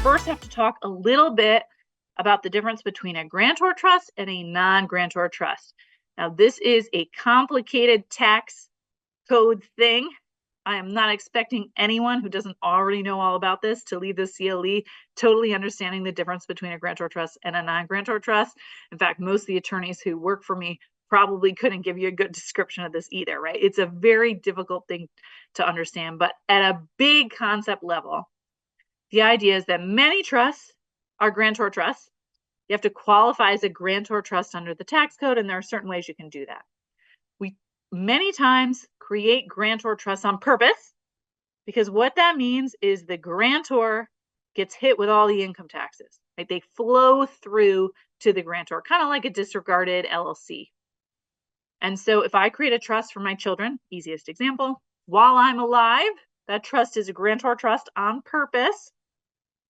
first have to talk a little bit about the difference between a grantor trust and a non-grantor trust. Now, this is a complicated tax code thing. I am not expecting anyone who doesn't already know all about this to leave the CLE totally understanding the difference between a grantor trust and a non-grantor trust. In fact, most of the attorneys who work for me probably couldn't give you a good description of this either, right? It's a very difficult thing to understand, but at a big concept level, the idea is that many trusts are grantor trusts. You have to qualify as a grantor trust under the tax code, and there are certain ways you can do that. We many times create grantor trusts on purpose, because what that means is the grantor gets hit with all the income taxes, right? They flow through to the grantor, kind of like a disregarded LLC. And so if I create a trust for my children, easiest example, while I'm alive, that trust is a grantor trust on purpose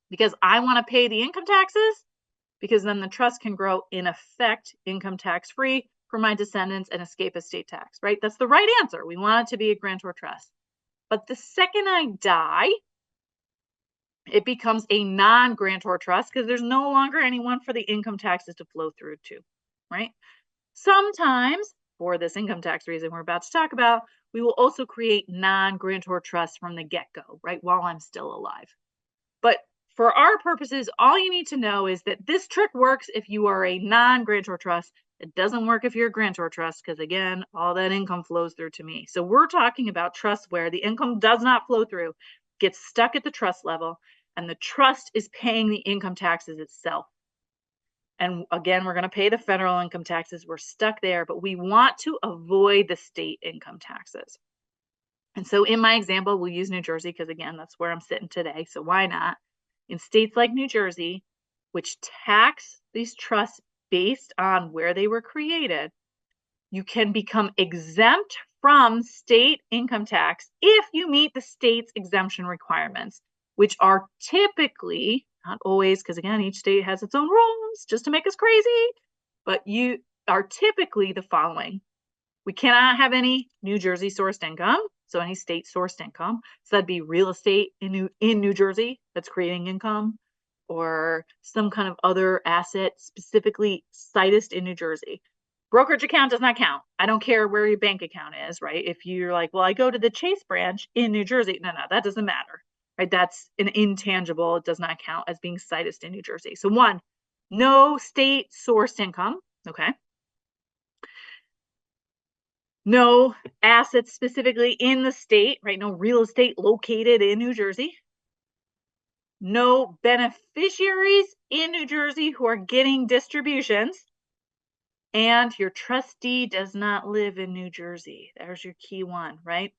because I want to pay the income taxes, because then the trust can grow in effect income tax free for my descendants and escape estate tax, right? That's the right answer. We want it to be a grantor trust. But the second I die, it becomes a non-grantor trust because there's no longer anyone for the income taxes to flow through to, right? Sometimes, for this income tax reason we're about to talk about, we will also create non-grantor trusts from the get-go, right, while I'm still alive. But for our purposes, all you need to know is that this trick works if you are a non-grantor trust. It doesn't work if you're a grantor trust because, again, all that income flows through to me. So we're talking about trusts where the income does not flow through, gets stuck at the trust level, and the trust is paying the income taxes itself. And again, we're going to pay the federal income taxes. We're stuck there, but we want to avoid the state income taxes. And so in my example, we'll use New Jersey because, again, that's where I'm sitting today. So why not? In states like New Jersey, which tax these trusts based on where they were created, you can become exempt from state income tax if you meet the state's exemption requirements, which are typically, not always, because again, each state has its own rules just to make us crazy, but you are typically the following. We cannot have any New Jersey sourced income, so any state sourced income. So that'd be real estate in New Jersey that's creating income, or some kind of other asset specifically sitused in New Jersey. Brokerage account does not count. I don't care where your bank account is, right? If you're like, well, I go to the Chase branch in New Jersey. No, that doesn't matter, right? That's an intangible. It does not count as being sitused in New Jersey. So one, no state sourced income, okay? No assets specifically in the state, right? No real estate located in New Jersey. No beneficiaries in New Jersey who are getting distributions. And your trustee does not live in New Jersey. There's your key one, right?